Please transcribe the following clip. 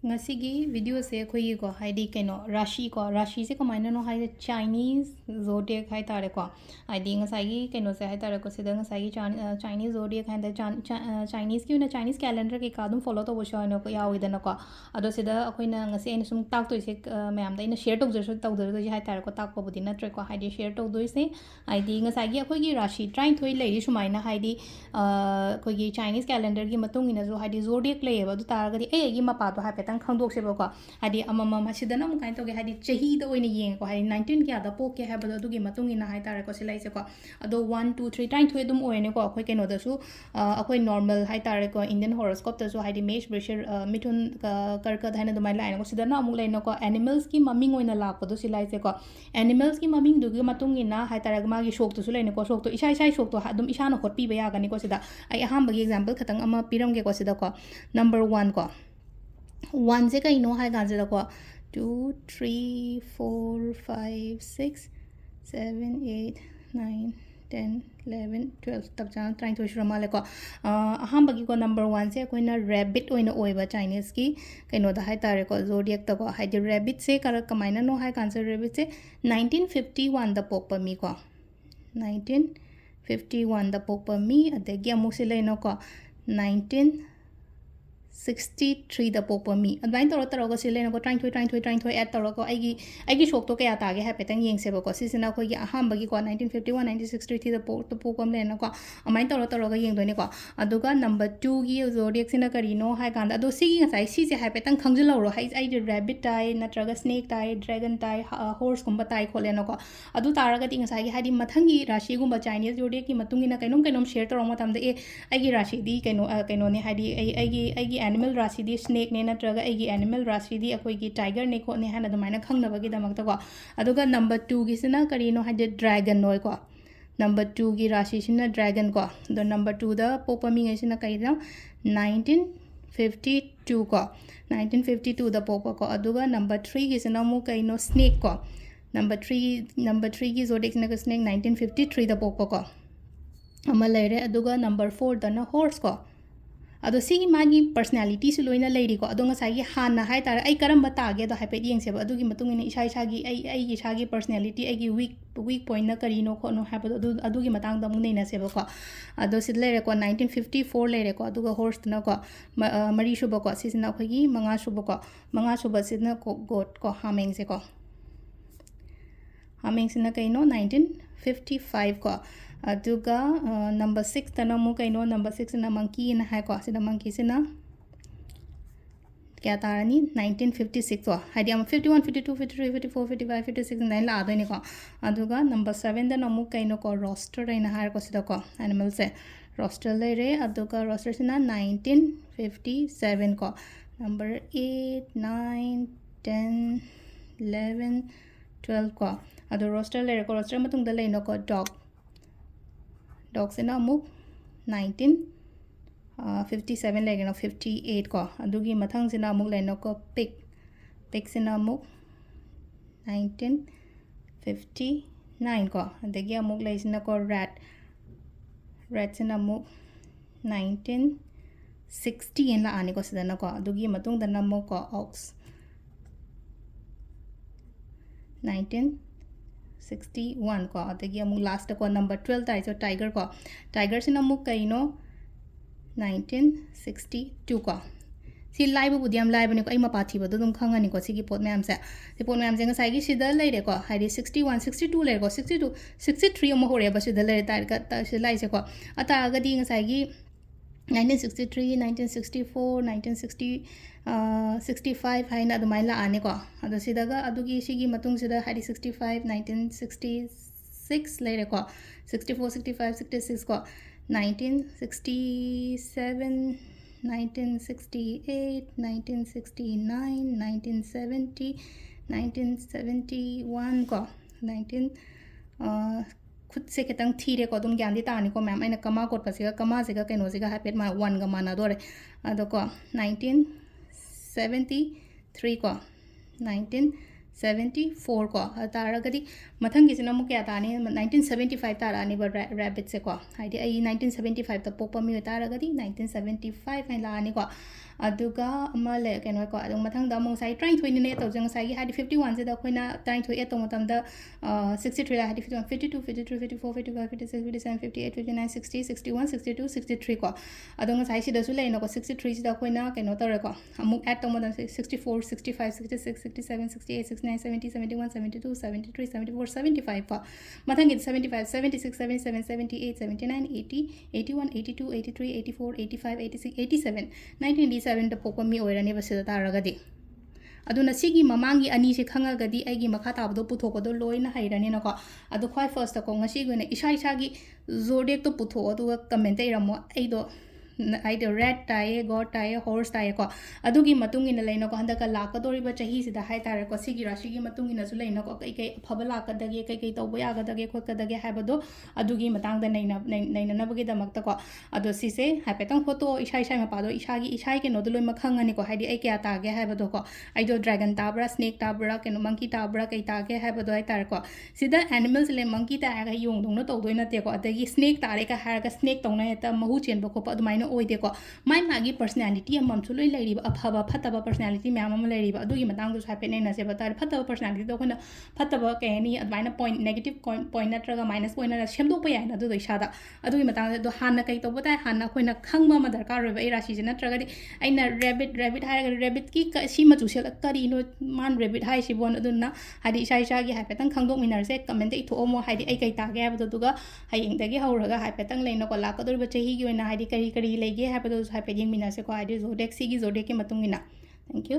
ngasi video se khoi ko haidi keno rashi se kamaina no haide Chinese zodiac hai tare ko haidi ngasai gi keno se hai tare ko sida ngasai gi Chinese zodiac haida Chinese ki na Chinese calendar ki kadum follow to bo no ko yawi dana ko ado sida akoina ngasi en sum tak to se mayam da ina share to jer to der hai tare ko tak po budina tre ko haidi share to do se haidi ngasai gi akoi gi rashi try thoi lei sumaina haidi ko gi Chinese calendar gi matung ina zo haidi zodiac lei ba du tar ga di e gi mapa to ha petang khangdok hadi amamam hasidana mu kain toge hadi chahi da oina yeng ko hadi 19 kya da poke ha ba du gi matung ina hai tare ko silai se ko ado 1 2 3 time thoi dum oine ko akhoi keno da su akhoi normal hai tare ko Indian horoscope da su hadi mesh brishir mithun karka dhaina dumai lai ko sidana amuk lai no ko animals ki maming oina lak ko du silai se ko animals ki maming du gi matung ina hai tare ma gi shok tu su lai ne ko shok to isai shok to dum isa no khot pi ba ya ga ni ko sida ai aham ba gi example khatang ama piram ge ko sida ko number 1 ko 1 से कहीं no है कहाँ से देखो 2 3 4 5 6 7 8 9 10 11 12 तब जाना trying तो शुरू माले को हम बगी को नंबर 1 से कोई ना रैबिट ओइना ओइबा चाइनीज की कइनो दा हाय तारे को जोडियक तको हाय द रैबिट से कर कमाइना नो हाय कांसर रैबिट से 1951 द पोपर मी को 1951 द पोपर मी अदगी अमुक से लेनो को 1963 द पोपर मी अदवाइन तौर तरह से लेना को ट्राइन एड तौर को आई शोक तो क्या तागे है पेतंग येंसेबो को सिजना को अहम बगी को 1951 1963 द पोपम लेना को अमाइन तौर येंदोने को अदुगा नंबर 2 गी जोडियक सिना करिनो हाय कांदा अदो सिगी ngasai si se hai petang khangjilauro hai ai rabbit tai natraga snake tai dragon tai horse kumba tai kholeno ko adu taraga ti ngasai gi hadi mathangi rashi gumba Chinese zodiac ki matungina kainom share toro matam de ai gi rashi di kaino ne hadi ai animal rashi di snake ne natraga ai animal rashi di akoi gi tiger ne ko ne hana dumaina khangna bagi damak ta ko aduga number 2 gi sina karino hadi dragon noi ko number 2 gi rashi sina dragon ko the number 2 the popami ngai sina kaina 1952 ko 1952 the popa ko aduga number 3 gi sina mu kaino snake ko number 3 gi zodiac sina snake 1953 the popa ko ama leire aduga number 4 the na horse ko अदो सिगी मागी personality सु लोइना लेरी को अदो ngasai हाना हाय तार आई करम तागे दो हाइपेट येंसे बा अदुगी मतुंग इन इसा इसागी आई गी सागी पर्सनालिटी आई गी वीक पॉइंट ना करिनो खोनो हाइपो अदुगी मतंग दमु नेना सेबो को अदो सिद लेरे को 1954 लेरे को अदुगा हॉर्स ना को मरी सुबो को सिजना खगी मंगा सुबो सिदना को गोट को हामेंग से को हामेंग सिना कइनो 1955 को अदुगा नंबर 6 तना मु कइनो नंबर 6 ना मंकी ना है को सिदा मंकी सिना क्या तारानी 1956 को हाइडी हम 51 52 53 54 55 56 9 ला आदोनी को अदुगा नंबर 7 दा नमु कइनो को रोस्टर रेना हार को सिदा को एनिमल से रोस्टर ले रे अदुगा रोस्टर सिना 1957 को नंबर 8 9 10 11 12 को अदु रोस्टर ले रे को रोस्टर मतुंग दा लेनो को डॉग से ना अमुक 1957 लेगेनो 58 को अदुगी मथंग से ना अमुक लेनो को पिक से ना अमुक 1959 को अदगी अमुक लेसिना को रैट से ना अमुक 1960 इन ला आने को सिदना को अदुगी मतुंग दा नमो को ऑक्स 1961 को अदगी अमुक लास्ट को नंबर 12 ताइ सो टाइगर से अमुक कइनो 1962 को सी लाइव बुदी हम लाइव ने को आई मपाथी बदो दुम खंगनी को सिगी पोत मैम से ngasai gi sida leire ko Heidi 61 62 लेरे को 62 63 अमो होरे बस द लेरे तार का ता से लाइ से को अता गदी ngasai gi 1963 1964 1960 65 हाइना अदुमाइला आने को अदो सिदागा अदुगी सिगी मतुंग सिदा हाइडी 65 1966 लेरे को 64 65 66 को 1967 1968 1969 1970 1971 को 19 खुद से खतंग थीरे को तुम ज्ञान दी तानी को मैम अना कमा कोट पसिगा कमा सेगा कनो सेगा हैपेट मा 1 गा माना दोरे अदो को 1973 को 1974 को तारगदी मथंग किसिना मु क्या तानी 1975 तारानी ब रैबिट से को हाइडी आई 1975 त पोपा मी तारगदी 1975 है लानी को ꯑꯗꯨꯒ ꯑꯃ ꯂꯩ ꯀꯩꯅꯣꯀꯣ ꯑꯗꯨ ꯃꯊꯪꯗ ꯑꯃꯨꯛ ꯉꯁꯥꯏ 23ꯅꯦ ꯇꯧꯖꯦ ꯉꯁꯥꯏꯒꯤ ꯍꯥꯏꯗꯤ 51ꯁꯤꯗ ꯑꯩꯈꯣꯏꯅ 23 ꯑꯦꯠ ꯇꯧꯕ ꯃꯇꯝꯗ 63 ꯍꯥꯏꯗꯤ 51 52 53 54 55 56 57 58 59 60 61 62 63 ꯀꯣ ꯑꯗꯣ ꯉꯁꯥꯏ ꯁꯤꯗꯁꯨ ꯂꯩꯅꯀꯣ 63ꯁꯤꯗ ꯑꯩꯈꯣꯏꯅ ꯀꯩꯅꯣ ꯇꯧꯔꯦꯀꯣ ꯑꯃꯨꯛ ꯑꯦꯠ ꯇꯧꯕ ꯃꯇꯝꯗ 64 65 66 67 68 69 70 71 72 73 74 75 ꯀꯣ ꯃꯊꯪꯒꯤꯗ 75 76 77 78 79 80 81 82 83 84 85 86 87 1987ꯗ ꯄꯣꯛꯄ ꯃꯤ ꯑꯣꯏꯔꯅꯦꯕ ꯁꯤꯗ ꯇꯥꯔꯒꯗꯤ ꯑꯗꯨꯅ ꯁꯤꯒꯤ ꯃꯃꯥꯡꯒꯤ ꯑꯅꯤꯁꯦ ꯈꯪꯉꯒꯗꯤ ꯑꯩꯒꯤ ꯃꯈꯥ ꯇꯥꯕꯗꯣ ꯄꯨꯊꯣꯛꯄꯗꯣ ꯂꯣꯏꯅ ꯍꯩꯔꯅꯤꯅꯀꯣ ꯑꯗꯣ ꯈ꯭ꯋꯥꯏ ꯐꯥꯔꯁꯇꯀꯣ ꯉꯁꯤꯒꯤ ꯑꯣꯏꯅ ꯏꯁꯥꯒꯤ ꯖꯣꯗꯤꯌꯦꯛꯇꯣ ꯄꯨꯊꯣꯛꯑꯣ ꯑꯗꯨꯒ ꯀꯃꯦꯟꯇ ꯏꯔꯝꯃꯣ ꯑꯩꯗꯣ ꯔꯦꯠ ꯇꯥꯏꯌꯦ ꯒꯣꯗ ꯇꯥꯏꯌꯦ ꯍꯣꯔꯁ ꯇꯥꯏꯌꯦꯀꯣ ꯑꯗꯨꯒꯤ ꯃꯇꯨꯡ ꯏꯟꯅ ꯂꯩꯅꯀꯣ ꯍꯟꯗꯛꯀ ꯂꯥꯛꯀꯗꯧꯔꯤꯕ ꯆꯍꯤꯁꯤꯗ ꯍꯥꯏꯇꯥꯔꯦꯀꯣ ꯁꯤꯒꯤ ꯔꯥಶꯤꯒꯤ ꯃꯇꯨꯡ ꯏꯟꯅꯁꯨ ꯂꯩꯅꯀꯣ ꯀꯩ ꯑꯐꯕ ꯂꯥꯛꯀꯗꯒꯦ ꯀꯩ ꯇꯧꯕ ꯌꯥꯒꯗꯒꯦ ꯈꯣꯠꯀꯗꯒꯦ ꯍꯥꯏꯕꯗो ꯑꯗꯨꯒꯤ ꯃꯇꯥꯡꯗ ꯅꯩꯅꯅꯕꯒꯤꯗꯃꯛꯇꯀꯣ ꯑꯗꯣ ꯁꯤꯁꯦ ꯍꯥꯏꯐꯦꯠꯇꯪ ꯐꯣꯇꯣ ꯏꯁꯥ ꯃꯄꯥꯗꯣ ꯏꯁꯥꯒꯤ ꯀꯩꯅꯣꯗꯣ ꯂꯣꯏꯅꯃꯛ ꯈꯪꯉꯅꯤꯀꯣ ꯍꯥꯏꯗꯤ ꯑꯩ ꯀꯌꯥ ꯇꯥꯒꯦ ꯍꯥꯏꯕꯗꯣꯀꯣ ꯑꯩꯗꯣ ꯗ꯭ꯔꯥꯒꯟ ꯇꯥꯕ꯭ꯔꯥ ꯁ꯭ꯅꯦꯛ ꯇꯥꯕ꯭ꯔꯥ ꯀꯩꯅꯣ ꯃꯪꯀꯤ ꯇꯥꯕ꯭ꯔꯥ ꯀꯩ ꯇꯥꯒꯦ ꯍꯥꯏꯕꯗꯣ ꯍꯥꯏꯇꯥꯔꯦꯀꯣ ꯁꯤꯗ ꯑꯦꯅꯤꯃꯜꯁ ꯂꯩ ꯃꯪꯀꯤ ꯇꯥꯔꯒ ꯌꯣꯡꯗꯧꯅ ꯇꯧꯗꯣꯏ ꯅꯠꯇꯦꯀꯣ ꯑꯗꯒꯤ ꯁ꯭ꯅꯦꯛ ꯇꯥꯔꯦꯒ ꯍꯥꯏꯔꯒ ꯁ꯭ꯅꯦꯛ ꯇꯧꯅ ꯍꯦꯛꯇ ꯃꯍꯨ ꯆꯦꯟꯕ ꯈꯣꯠꯄ ꯑꯗꯨꯃꯥꯏꯅ ꯑꯣꯏꯗꯦꯀꯣ ꯃꯥꯒꯤ ꯄꯔꯁꯅꯦꯂꯤꯇꯤ ꯑꯃꯁꯨ ꯂꯣꯏ ꯂꯩꯔꯤꯕ ꯑꯐꯕ ꯐꯠꯇꯕ ꯄꯔꯁꯅꯦꯂꯤꯇꯤ ꯃꯌꯥꯝ ꯑꯃ ꯂꯩꯔꯤꯕ ꯑꯗꯨꯒꯤ ꯃꯇꯥꯡꯗꯁꯨ ꯍꯥꯏꯐꯦꯠ ꯅꯩꯅꯁꯦꯕ ꯇꯥꯔꯦ ꯐꯠꯇꯕ ꯄꯔꯁꯅꯦꯂꯤꯇꯤꯗꯣ ꯑꯩꯈꯣꯏꯅ ꯐꯠꯇꯕ ꯀꯩ ꯍꯥꯏꯅꯤ ꯑꯗꯨꯃꯥꯏꯅ ꯅꯦꯒꯦꯇꯤቭ ꯄꯣꯏꯟ ꯅꯠꯇ꯭ꯔꯒ ꯃꯥꯏꯅꯁ ꯄꯣꯏꯟ ꯅꯠꯇ꯭ꯔꯒ ꯁꯦꯝꯗꯣꯛꯄ ꯌꯥꯏꯅ ꯑꯗꯨꯗꯣ ꯏꯁꯥꯗ ꯑꯗꯨꯒꯤ ꯃꯇꯥꯡꯗ ꯑꯗꯣ ꯍꯥꯟꯅ ꯀꯩ ꯇꯧꯕ ꯇꯥꯏ ꯍꯥꯟꯅ ꯑꯩꯈꯣꯏꯅ ꯈꯪꯕ ꯑꯃ ꯗꯔꯀꯥꯔ ꯑꯣꯏꯕ ꯑꯩ ꯔꯥಶꯤꯁꯦ ꯅꯠꯇ꯭ꯔꯒꯗꯤ ꯑꯩꯅ ꯔꯦꯕꯤꯠ ꯍꯥꯏꯔꯒ ꯔꯦꯕꯤꯠꯀꯤ ꯁꯤ ꯃꯆꯨ ꯁꯦꯠꯂ ꯀꯔꯤꯅꯣ ꯃꯥꯅ ꯔꯦꯕꯤꯠ ꯍꯥꯏꯁꯤꯕꯣ ꯑꯗꯨꯅ ꯍꯥꯏꯗꯤ ꯏꯁꯥꯒꯤ ꯍꯥꯏꯐꯦꯠꯇꯪ ꯈꯪꯗꯣꯛꯃꯤꯟꯅꯔꯁꯦ ꯀꯃꯦꯟꯇ ꯏꯊꯣꯛꯑꯝꯃꯣ ꯍꯥꯏꯗꯤ ꯑꯩ ꯀꯩ ꯇꯥꯒꯦ ꯍꯥꯏꯕꯗꯣ ꯑꯗꯨꯒ ꯍꯌꯦꯡꯗꯒꯤ ꯍꯧꯔꯒ ꯍꯥꯏꯐꯦꯠꯇꯪ ꯂꯩꯅꯀꯣ ꯂꯥꯛꯀꯗꯧꯔꯤꯕ ꯆꯍꯤꯒꯤ ꯑꯣꯏꯅ ꯍꯥꯏꯗꯤ ꯀꯔꯤ ꯂꯩꯒꯦ ꯍꯥꯏꯕꯗꯣ ꯍꯥꯏꯐꯦꯠ ꯌꯦꯡꯃꯤꯟꯅꯁꯦꯀꯣ ꯍꯥꯏꯗꯤ ꯖꯣꯗꯤꯌꯦꯛ ꯁꯤꯒꯤ ꯖꯣꯗꯤꯌꯦꯛꯀꯤ ꯃꯇꯨꯡ ꯏꯟꯅ ꯊꯦꯡꯛ ꯌꯨ